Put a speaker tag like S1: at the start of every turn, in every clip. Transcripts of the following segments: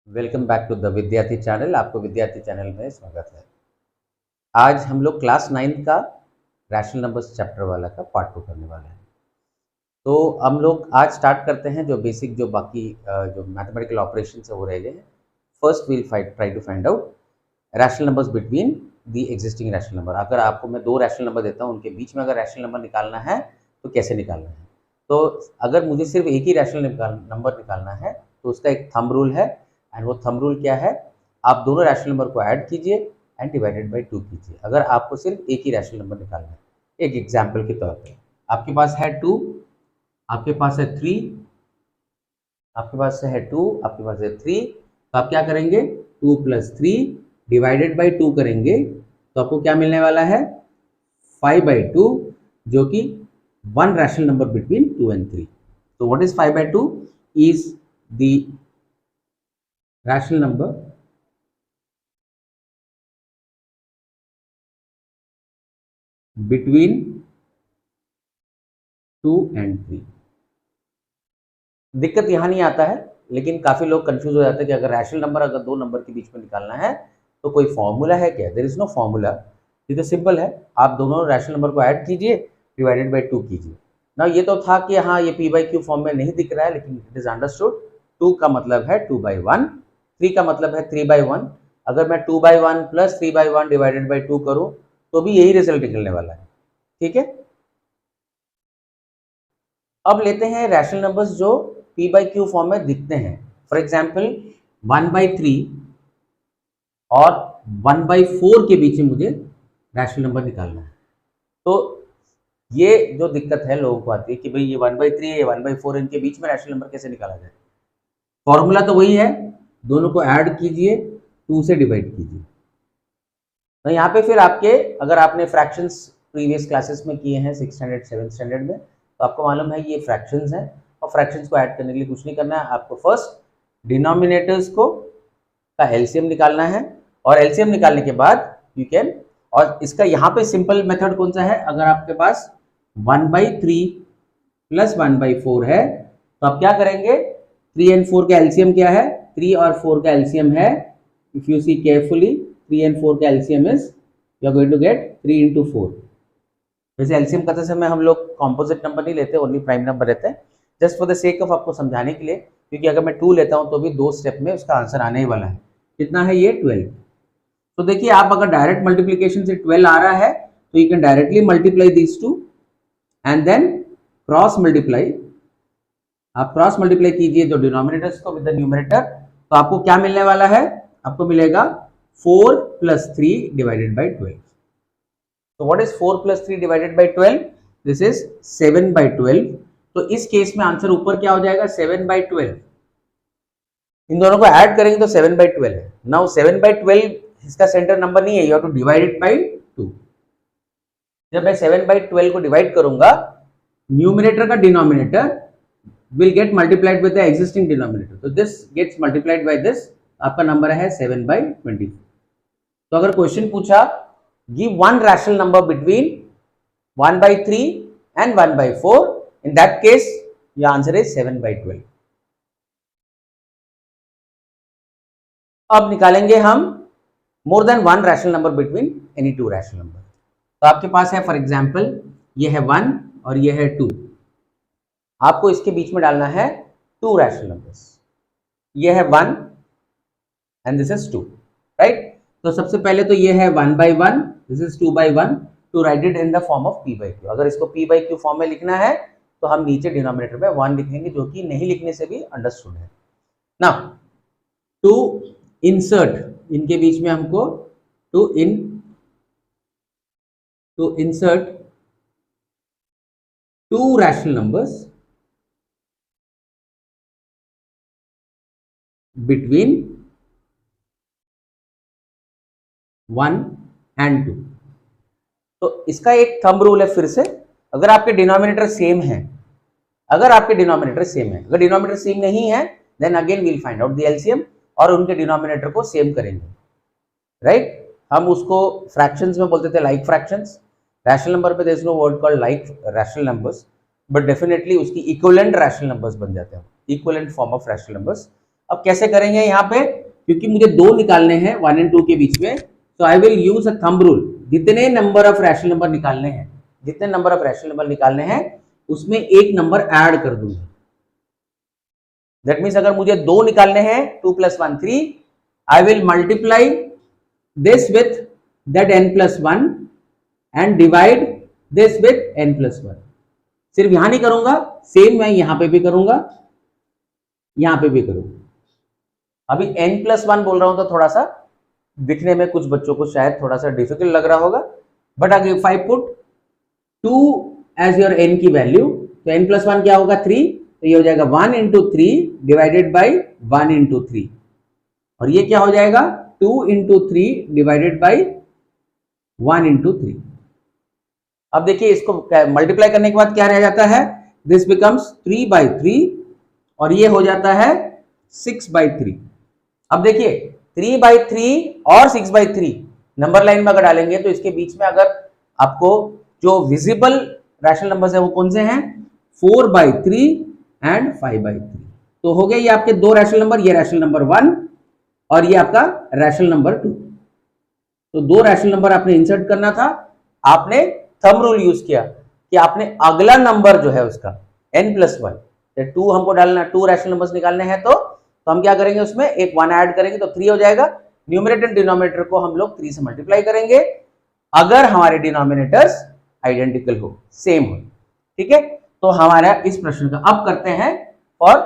S1: Welcome back to the विद्यार्थी channel. आपको विद्यार्थी चैनल में स्वागत है। आज हम लोग क्लास 9 का रैशनल नंबर्स चैप्टर वाला का पार्ट 2 करने वाले हैं। तो हम लोग आज स्टार्ट करते हैं जो बेसिक जो बाकी जो मैथमेटिकल ऑपरेशन है वो रह गए हैं। First will try to find out rational numbers between the existing rational number. अगर आपको मैं दो रैशनल नंबर देता हूँ, उनके बीच में अगर रैशनल नंबर निकालना है तो कैसे निकालना है। तो अगर मुझे सिर्फ एक ही रैशनल नंबर निकालना है तो उसका एक थंब रूल है, एंड वो थंब रूल क्या है, आप दोनों रैशनल नंबर को ऐड कीजिए एंड डिवाइडेड बाय 2 कीजिए। अगर आपको सिर्फ एक ही रैशनल नंबर निकालना है, एक एग्जाम्पल के तौर पे आपके पास है 2, आपके पास है 3, आपके पास है 2, आपके पास है 3, तो आप क्या करेंगे 2 + 3 डिवाइडेड बाई 2 करेंगे तो आपको क्या मिलने वाला है 5/2, जो कि one rational number between 2 and 3। तो what is 5/2 is the rational number between 2 and 3। दिक्कत यहाँ नहीं आता है, लेकिन काफी लोग कंफ्यूज हो जाते हैं कि अगर रैशनल नंबर अगर दो नंबर के बीच में निकालना है तो कोई फॉर्मूला है क्या। देयर इज नो फॉर्मूला, ये तो सिंपल है, आप दोनों रैशनल नंबर को ऐड कीजिए डिवाइडेड बाई 2 कीजिए ना। ये तो था कि हाँ ये p/q फॉर्म में नहीं दिख रहा है, लेकिन इट इज अंडरस्टूड। 2 का मतलब है 2/1, 3 का मतलब है 3/1। अगर मैं 2/1 + 3/1 डिवाइडेड बाई 2 करूं तो भी यही रिजल्ट निकलने वाला है। ठीक है, अब लेते हैं रैशनल नंबर्स जो p/q फॉर्म में दिखते हैं। फॉर एग्जांपल 1/3 और 1/4 के बीच में मुझे रैशनल नंबर निकालना है। तो ये जो दिक्कत है लोगों को आती है कि भाई ये 1/3 है, ये 1/4, इनके बीच में रैशनल नंबर कैसे निकाला जाए। फॉर्मूला तो वही है, दोनों को ऐड कीजिए, 2 से डिवाइड कीजिए। तो यहाँ पे फिर आपके, अगर आपने फ्रैक्शंस प्रीवियस क्लासेस में किए हैं 6th स्टैंडर्ड 7th स्टैंडर्ड में, तो आपको मालूम है ये फ्रैक्शंस हैं, और फ्रैक्शंस को ऐड करने के लिए कुछ नहीं करना है। आपको फर्स्ट डिनोमिनेटर्स को का एलसीएम निकालना है, और एलसीएम निकालने के बाद यू कैन, और इसका यहाँ पे सिंपल मेथड कौन सा है, अगर आपके पास 1/3 + 1/4 है तो आप क्या करेंगे, 3 and 4 का एलसीएम क्या है, 3 और 4 का एलसीएम है, if you see carefully 3 and 4 का LCM is you are going to get 3 × 4। वैसे एलसीएम करते समय हम लोग कॉम्पोजिट नंबर नहीं लेते, ओनली प्राइम नंबर रहते हैं, just for the sake of आपको समझाने के लिए, क्योंकि अगर मैं 2 लेता हूं तो भी 2 स्टेप में उसका आंसर आने ही वाला है। कितना है ये 12। तो देखिए आप अगर डायरेक्ट मल्टीप्लीकेशन से 12 आ रहा है तो you can directly multiply these two and then cross multiply. आप क्रॉस मल्टीप्लाई कीजिए जो डिनोमिनेटर्स को विद द न्यूमरेटर, तो आपको क्या मिलने वाला है, आपको मिलेगा 4 + 3 डिवाइडेड बाई 12। तो what is 4 + 3 divided by 12, this is 7/12। तो इस केस में आंसर ऊपर क्या हो जाएगा 7/12। इन दोनों को ऐड करेंगे तो 7/12 है। नाउ 7/12 इसका सेंटर नंबर नहीं है, you have to divide it by 2। जब मैं 7/12 को डिवाइड करूंगा, न्यूमरेटर का denominator will get multiplied with the existing denominator, so this gets multiplied by this, आपका नंबर है 7/24। तो अगर क्वेश्चन पूछा give one rational number between 1/3 and 1/4, in that case your answer is 7/12। अब निकालेंगे हम more than one rational number between any two rational number। तो आपके पास है फॉर एग्जाम्पल ये है 1 और ये है 2, आपको इसके बीच में डालना है 2 रैशनल नंबर्स। ये है 1 एंड दिस इज 2, राइट। तो सबसे पहले तो ये है 1/1, this is 2/1, to write it in the form of p/q। अगर इसको p/q फॉर्म में लिखना है तो हम नीचे डिनोमिनेटर में 1 लिखेंगे, जो कि नहीं लिखने से भी अंडरस्टूड है। नाउ टू इंसर्ट, इनके बीच में हमको to insert 2 rational numbers between 1 and 2। तो इसका एक थंब रूल है फिर से, अगर आपके डिनोमिनेटर सेम है, अगर डिनोमिनेटर सेम नहीं है, then again we'll find out the LCM और उनके डिनोमिनेटर को सेम करेंगे, राइट। हम उसको फ्रैक्शंस में बोलते थे लाइक फ्रैक्शंस, रैशनल नंबर पे there is no word called like rational numbers, but definitely उसकी इक्विवेलेंट रैशनल नंबर्स बन जाते हैं, equivalent form of rational numbers. अब कैसे करेंगे यहाँ पे, क्योंकि मुझे 2 निकालने हैं 1 और 2 के बीच में, तो I will use a thumb rule. जितने नंबर ऑफ रैशनल नंबर निकालने हैं, जितने नंबर ऑफ रैशनल नंबर निकालने हैं उसमें एक नंबर ऐड कर दूंगा। दैट मीन्स अगर मुझे 2 निकालने हैं 2 + 1 3, I will multiply this with that n + 1 and divide this with n + 1। सिर्फ यहां नहीं करूंगा, सेम मैं यहां पे भी करूंगा, यहां पे भी करूंगा। अभी n + 1 बोल रहा हूं तो थोड़ा सा दिखने में कुछ बच्चों को शायद थोड़ा सा डिफिकल्ट लग रहा होगा, बट अगर if I put 2 as your n की वैल्यू, तो n + 1 क्या होगा 3, तो ये हो जाएगा 1 × 3 डिवाइडेड बाई 1 × 3, और ये क्या हो जाएगा 2 × 3 डिवाइडेड बाई 1 × 3। अब देखिए इसको मल्टीप्लाई करने के बाद क्या रह जाता है, दिस बिकम्स 3/3 और ये हो जाता है 6/3। अब देखिए 3/3 और 6/3 नंबर लाइन में अगर डालेंगे तो इसके बीच में अगर आपको जो विजिबल रैशनल नंबर्स है वो कौन से हैं, 4/3 एंड 5/3। तो हो गया ये आपके 2 रैशनल नंबर, ये रैशनल नंबर 1 और ये आपका रैशनल नंबर 2। तो 2 रैशनल नंबर आपने इंसर्ट करना था, आपने थंब रूल यूज किया कि आपने अगला नंबर जो है उसका n + 1, 2 हमको डालना, 2 रैशनल नंबर्स निकालने हैं, तो हम क्या करेंगे उसमें एक 1 ऐड करेंगे तो 3 हो जाएगा। न्यूमरेटर डिनोमिनेटर को हम लोग 3 से मल्टीप्लाई करेंगे अगर हमारे डिनोमिनेटर्स आइडेंटिकल हो, सेम हो। ठीक है, तो हमारा इस प्रश्न का अब करते हैं और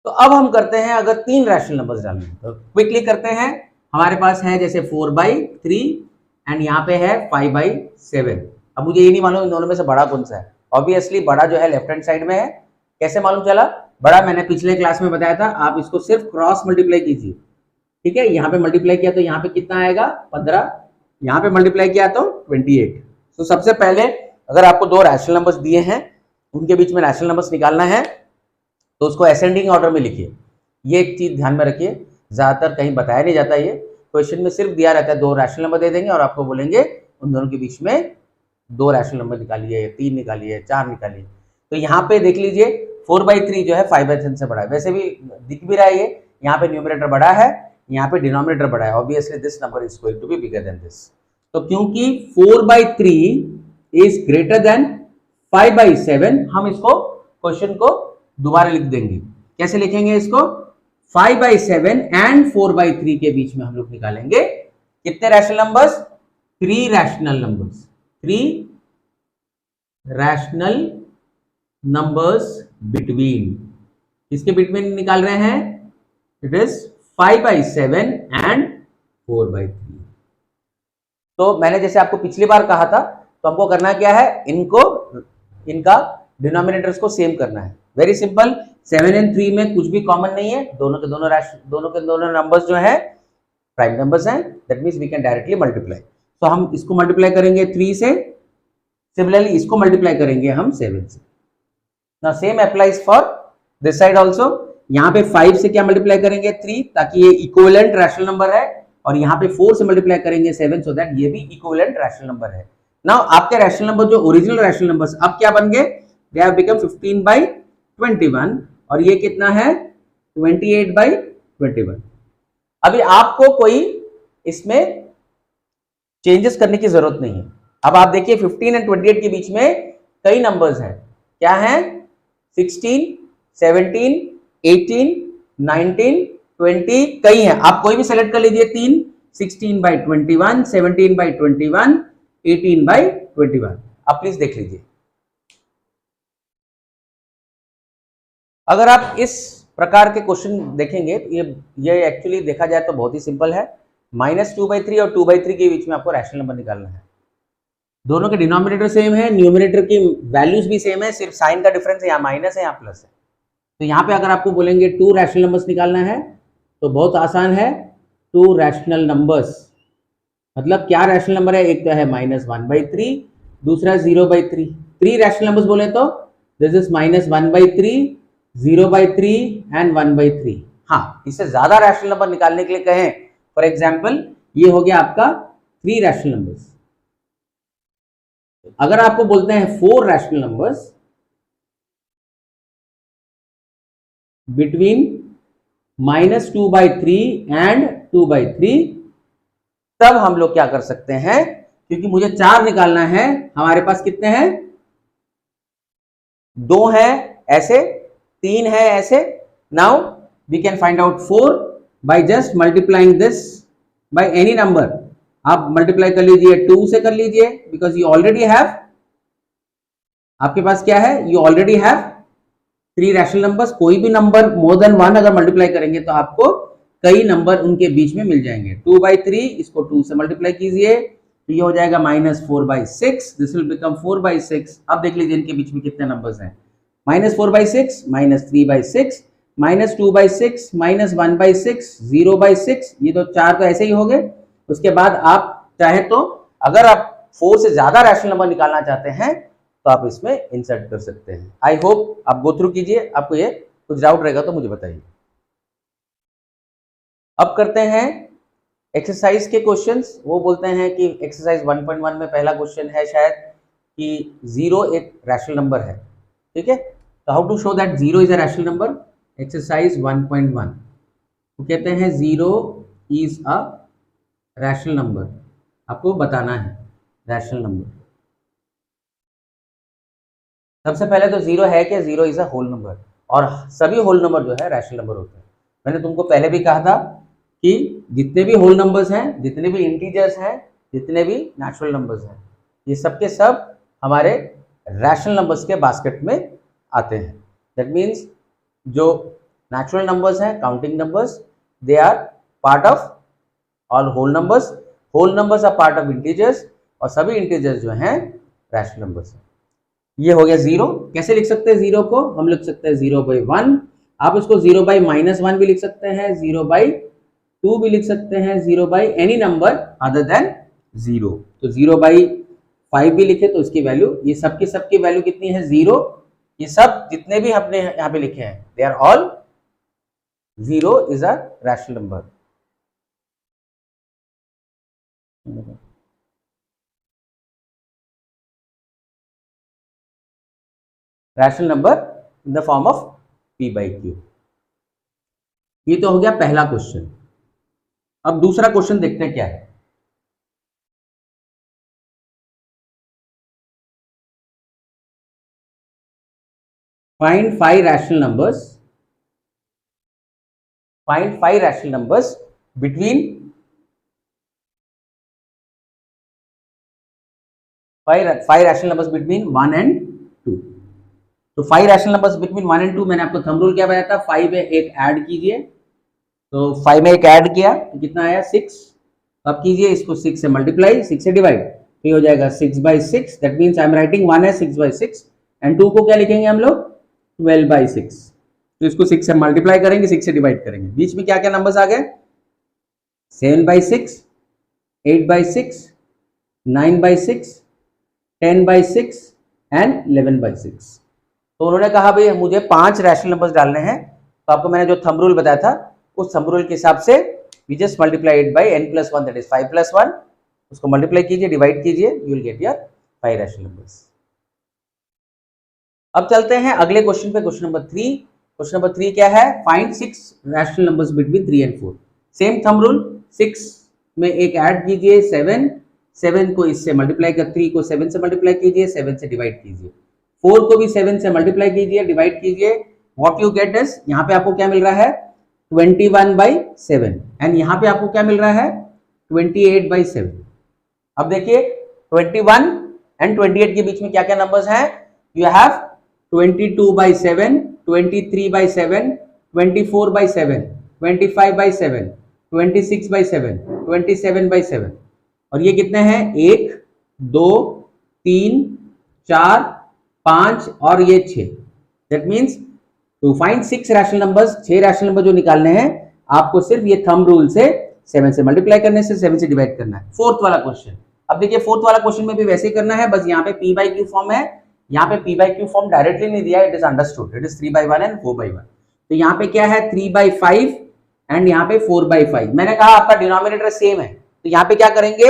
S1: तो अब हम करते हैं अगर 3 रैशनल नंबर्स डालने हैं तो क्विकली करते हैं। हमारे पास है जैसे 4/3 एंड यहाँ पे है 5/7। अब मुझे ये नहीं मालूम इन दोनों में से बड़ा कौन सा है, ऑब्वियसली बड़ा जो है लेफ्ट हैंड साइड में है। कैसे मालूम चला बड़ा, मैंने पिछले क्लास में बताया था, आप इसको सिर्फ क्रॉस मल्टीप्लाई कीजिए। ठीक है, यहाँ पे मल्टीप्लाई किया तो यहाँ पे कितना आएगा 15, यहाँ पे मल्टीप्लाई किया तो 28। तो सबसे पहले अगर आपको 2 रैशनल नंबर्स दिए हैं उनके बीच में रैशनल नंबर्स निकालना है तो उसको असेंडिंग ऑर्डर में लिखिए। ये एक चीज ध्यान में रखिए, ज्यादातर कहीं बताया नहीं जाता, ये क्वेश्चन में सिर्फ दिया रहता है 2 रैशनल नंबर दे देंगे और आपको बोलेंगे उन दोनों के बीच में 2 रैशनल नंबर निकालिए, 3 निकालिए, 4 निकालिए। तो यहाँ पे देख लीजिए 4/3 जो है 5/7 से बड़ा है, वैसे भी दिख भी रहा है, ये यहाँ पे न्यूमरेटर बड़ा है, यहाँ पे डिनोमिनेटर बड़ा है, obviously this number is going to be bigger than this. तो क्योंकि 4/3 इज ग्रेटर देन 5/7, हम इसको क्वेश्चन को दोबारा लिख देंगे। कैसे लिखेंगे इसको, 5/7 एंड 4/3 के बीच में हम लोग निकालेंगे कितने rational numbers, 3 rational numbers, 3 rational numbers between, किसके बिटवीन निकाल रहे हैं, इट इज 5/7 एंड 4/3। तो मैंने जैसे आपको पिछली बार कहा था, तो हमको करना क्या है, इनका डिनोमिनेटर्स को सेम करना है। वेरी सिंपल, 7 और 3 में कुछ भी कॉमन नहीं है, दोनों के दोनों नंबर्स जो है प्राइम नंबर्स हैं, that means we can directly multiply. तो हम इसको मल्टीप्लाई करेंगे 3 से, सिमिलरली इसको मल्टीप्लाई करेंगे हम 7 से। Now same applies for this side also. यहाँ पे 5 से क्या मल्टीप्लाई करेंगे 3, ताकि ये इक्विवेलेंट रैशनल नंबर है, और यहाँ पे 4 से मल्टीप्लाई करेंगे 7, सो दैट ये भी इक्विवेलेंट रैशनल नंबर है। नाउ आपके रैशनल नंबर जो ओरिजिनल रैशनल नंबर्स अब क्या बन गए, दे हैव बिकम 15/21 और ये कितना है 28/21। अभी आपको कोई इसमें चेंजेस करने की जरूरत नहीं है। अब आप देखिए 15 और 28 के बीच में कई नंबर्स हैं, क्या हैं 16, 17, 18, 19, 20, कई हैं, आप कोई भी सेलेक्ट कर लीजिए 3, 16/21, 17/21, 18/21। आप प्लीज देख लीजिए। अगर आप इस प्रकार के क्वेश्चन देखेंगे तो ये एक्चुअली देखा जाए तो बहुत ही सिंपल है। -2/3 और 2/3 के बीच में आपको रैशनल नंबर निकालना है। दोनों के डिनोमिनेटर सेम है, न्यूमरेटर की वैल्यूज भी सेम है, सिर्फ साइन का डिफरेंस है, यहाँ माइनस है यहाँ प्लस है। तो यहाँ पे अगर आपको बोलेंगे 2 रैशनल नंबर्स निकालना है तो बहुत आसान है, 2 रैशनल नंबर्स मतलब क्या रैशनल नंबर है, एक तो है -1/3, दूसरा 0/3। 3 रैशनल नंबर्स बोले तो दिस इज -1/3, 0/3 एंड 1/3। हाँ, इससे ज्यादा रैशनल नंबर निकालने के लिए कहें, फॉर एग्जाम्पल ये हो गया आपका 3 रैशनल नंबर्स। अगर आपको बोलते हैं 4 रैशनल नंबर्स, बिटवीन -2/3 एंड 2/3, तब हम लोग क्या कर सकते हैं, क्योंकि मुझे 4 निकालना है, हमारे पास कितने हैं, 2 है ऐसे, 3 है ऐसे। Now we can find out 4 by just multiplying this by any number. आप मल्टीप्लाई कर लीजिए 2 से कर लीजिए, बिकॉज यू ऑलरेडी हैव, आपके पास क्या है, you already have 3 rational numbers. कोई भी नंबर मोर देन 1 अगर मल्टीप्लाई करेंगे तो आपको कई नंबर उनके बीच में मिल जाएंगे। 2/3, इसको 2 से मल्टीप्लाई कीजिए तो ये हो जाएगा -4/6, दिस विल बिकम 4/6। अब देख लीजिए इनके बीच में कितने नंबर्स हैं, -4/6, -3/6, -2/6, -1/6, 0/6, ये तो 4 तो ऐसे ही हो गए। उसके बाद आप चाहे तो अगर आप 4 से ज्यादा रैशनल नंबर निकालना चाहते हैं तो आप इसमें इंसर्ट कर सकते हैं। आई होप आप गो थ्रू कीजिए, आपको ये कुछ डाउट रहेगा तो मुझे बताइए। अब करते हैं एक्सरसाइज के क्वेश्चंस। वो बोलते हैं कि एक्सरसाइज 1.1 में पहला क्वेश्चन है शायद कि 0 एक रैशनल नंबर है, ठीक है। तो how to show that 0 is a rational number. Exercise 1.1 वो कहते हैं 0 इज अ रैशनल नंबर, आपको बताना है रैशनल नंबर। सबसे पहले तो 0 है कि 0 इज अ होल नंबर, और सभी होल नंबर जो है रैशनल नंबर होते हैं। मैंने तुमको पहले भी कहा था कि जितने भी होल नंबर्स हैं, जितने भी इंटीजर्स हैं, जितने भी नेचुरल नंबर्स हैं, ये सब के सब हमारे रैशनल नंबर्स के बास्केट में आते हैं। दैट मीन्स जो नेचुरल नंबर्स हैं, counting numbers, they are part of all whole numbers, whole numbers are part of integers, और सभी इंटीजर्स जो हैं रैशनल नंबर्स हैं। ये हो गया 0। कैसे लिख सकते हैं 0 को, हम लिख सकते हैं 0/1, आप इसको 0/-1 भी लिख सकते हैं, 0/2 भी लिख सकते हैं, 0 by any number other than 0। तो 0/5 भी लिखे तो इसकी वैल्यू, ये सबकी वैल्यू कितनी है, 0। ये सब जितने भी हमने यहाँ पे लिखे हैं they are all 0 is a rational number. Rational number in the form of P/Q। ये तो हो गया पहला क्वेश्चन। अब दूसरा क्वेश्चन देखते हैं क्या है। Find 5 rational numbers, find 5 rational numbers between 5 rational numbers between 1 and 2। तो 5 रैशनल नंबर्स बिटवीन 1 एंड 2, मैंने आपको थंब रूल क्या बताया था, 5 में एक ऐड कीजिए। तो 5 में एक ऐड किया तो कितना आया, 6। अब कीजिए इसको 6 से मल्टीप्लाई, 6 से डिवाइड, तो ये हो जाएगा 6/6। That means I am writing 1 है 6/6, एंड 2 को क्या लिखेंगे हम लोग, 12/6। तो इसको 6 से मल्टीप्लाई करेंगे, 6 से डिवाइड करेंगे। बीच में क्या क्या नंबर्स आ गए, 7/6, 8/6, 9/6, 10/6 एंड 11/6। तो उन्होंने कहा भाई मुझे 5 रैशनल नंबर्स डालने हैं। तो आपको मैंने जो थंब रूल बताया था उस थंब रूल के हिसाब से we just multiply it by n+1, that is 5+1। उसको मल्टीप्लाई कीजिए, डिवाइड कीजिए, you will get your 5 rational numbers. अब चलते हैं अगले क्वेश्चन पे, क्वेश्चन नंबर 3। क्वेश्चन नंबर 3 क्या है, find 6 rational numbers between 3 and 4। Same thumb rule, 6 में एक ऐड कीजिए 7 को इससे मल्टीप्लाई कर, 3 को 7 से मल्टीप्लाई कीजिए, 7 से डिवाइड कीजिए, 4 को भी 7 से मल्टीप्लाई कीजिए, डिवाइड कीजिए। व्हाट यू गेट इज, यहाँ पे आपको क्या मिल रहा है, 21/7, एंड यहाँ पे आपको क्या मिल रहा है, 28/7। अब देखिए 21 एंड 28 के बीच में क्या क्या नंबर्स हैं, यू हैव 22/7, 23/7, 24/7, 25/7, 26/7, 27/7, और ये कितने हैं, 1, 2, 3, 4, 5 और ये 6। That means to find 6 rational numbers, 6 rational number जो निकालने हैं आपको सिर्फ ये थंब रूल से 7 से मल्टीप्लाई करने से 7 से डिवाइड करना है। फोर्थ वाला क्वेश्चन, अब देखिए फोर्थ वाला क्वेश्चन में भी वैसे ही करना है, बस यहाँ पे P/Q फॉर्म है, यहाँ पे P/Q फॉर्म डायरेक्टली नहीं दिया, it is understood, it is 3/1 and 4/1। तो यहाँ पे क्या है, 3/5 एंड यहाँ पे 4/5। मैंने कहा आपका डिनोमिनेटर सेम है, तो यहाँ पे क्या करेंगे,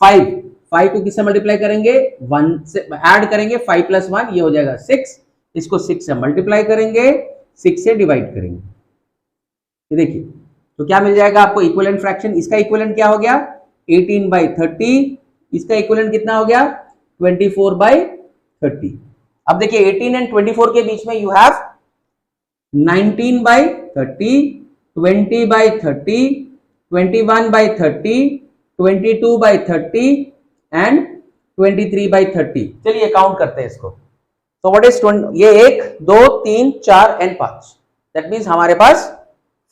S1: 5 को किससे मल्टीप्लाई करेंगे, 1 से ऐड करेंगे, 5+1 ये हो जाएगा 6। इसको 6 से मल्टीप्लाई करेंगे, 6 से डिवाइड करेंगे। ये देखिए, तो क्या मिल जाएगा आपको इक्विवेलेंट फ्रैक्शन। इसका इक्विवेलेंट क्या हो गया 18/30, इसका इक्विवेलेंट कितना हो गया 24/30। अब देखिए 18 एंड 24 के बीच में यू हैव 19/30, 20/30, 21/30, 22/30 एंड 23/30। चलिए काउंट करते हैं इसको। तो व्हाट इज ये 1 2 3 4 एंड 5, दैट मीन्स हमारे पास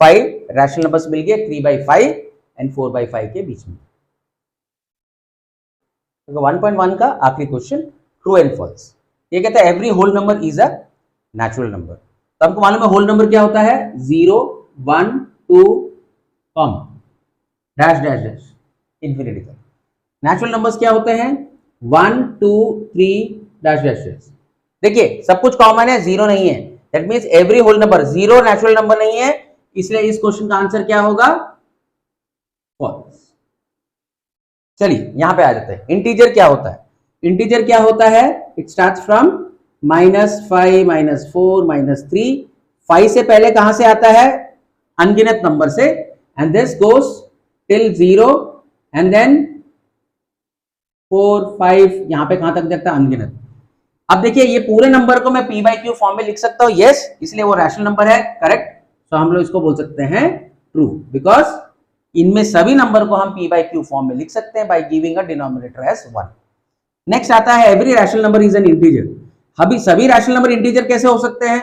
S1: 5 रैशनल नंबर्स मिल गए 3/5 एंड 4/5 के बीच में। तो 1.1 का आखिरी क्वेश्चन, ट्रू एंड फॉल्स। ये कहता है every whole number is a natural number. तो हमको मालूम है होल नंबर क्या होता है 0 1 2 डैश डैश डैश इंफिनिटी तक। नेचुरल नंबर्स क्या होते हैं 1 2 3 डैश डैश डैश। देखिए सब कुछ कॉमन है, जीरो नहीं है, that means every whole number, zero natural number नहीं है, इसलिए इस क्वेश्चन का आंसर क्या होगा फॉल्स। चलिए यहां पे आ जाते हैं। इंटीजर क्या होता है, इंटीजर क्या होता है इट स्टार्ट्स फ्रॉम -5 -4 -3। 5 से पहले कहां से आता है अनगिनत नंबर से, and this goes till 0 and then 4 5 यहां पे कहां तक जाता है अनगिनत। अब देखिए ये पूरे नंबर को मैं p बाई क्यू फॉर्म में लिख सकता हूं, यस, इसलिए वो रैशनल नंबर है, करेक्ट। तो हम लोग इसको बोल सकते हैं ट्रू, बिकॉज इनमें सभी नंबर को हम p बाई क्यू फॉर्म में लिख सकते हैं by giving a denominator as 1। Next आता है every rational number is an integer. अभी सभी रैशनल नंबर इंटीजर कैसे हो सकते हैं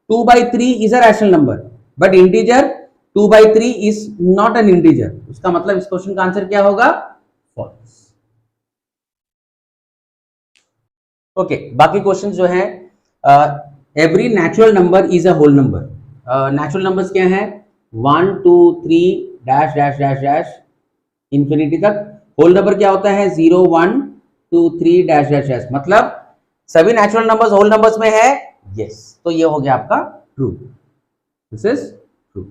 S1: 2/3 is a rational number, but integer 2/3 is not an integer. उसका मतलब इस क्वेश्चन का आंसर क्या होगा फॉल्स। ओके, बाकी क्वेश्चन जो है every natural number is a whole number. Natural numbers क्या है 1 2 3 dash dash dash dash infinity तक। होल नंबर क्या होता है 0 1 2 3 डैश डैश डैश। मतलब सभी नेचुरल नंबर्स होल नंबर्स में है, यस। तो ये हो गया आपका ट्रू, दिस इज ट्रू।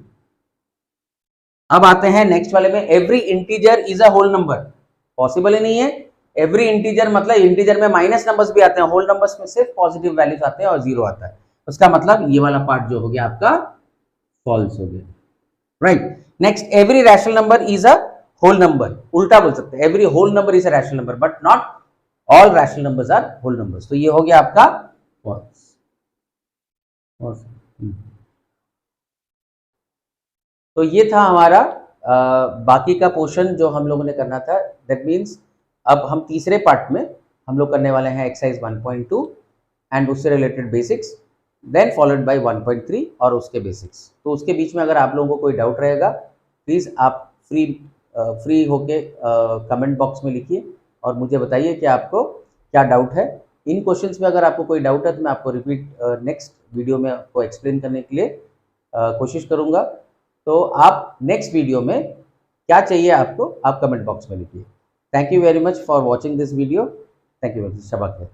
S1: अब आते हैं नेक्स्ट वाले में, every integer is a whole number. Possible ही नहीं है। एवरी इंटीजर मतलब इंटीजर में माइनस नंबर्स भी आते हैं, होल नंबर्स में सिर्फ पॉजिटिव वैल्यूज आते हैं और जीरो आता है। उसका मतलब ये वाला पार्ट जो हो गया आपका फॉल्स हो गया, right. Next every rational number is a whole number. उल्टा बोल सकते हैं every whole number is a rational number, but not all rational numbers are whole numbers. तो ये हो गया आपका फॉल्स। तो ये था हमारा बाकी का पोर्शन जो हम लोगों ने करना था। दैट मीन्स अब हम तीसरे पार्ट में हम लोग करने वाले हैं एक्सरसाइज 1.2 एंड उससे related basics, then followed by 1.3 और उसके बेसिक्स। तो उसके बीच में अगर आप लोगों को कोई डाउट रहेगा प्लीज़ आप फ्री होके कमेंट बॉक्स में लिखिए और मुझे बताइए कि आपको क्या डाउट है। इन क्वेश्चंस में अगर आपको कोई डाउट है तो मैं आपको रिपीट नेक्स्ट वीडियो में आपको एक्सप्लेन करने के लिए कोशिश करूँगा। तो आप नेक्स्ट वीडियो में क्या चाहिए आपको, आप कमेंट बॉक्स में लिखिए। Thank you very much for watching this video. Thank you very much. Shabak hai.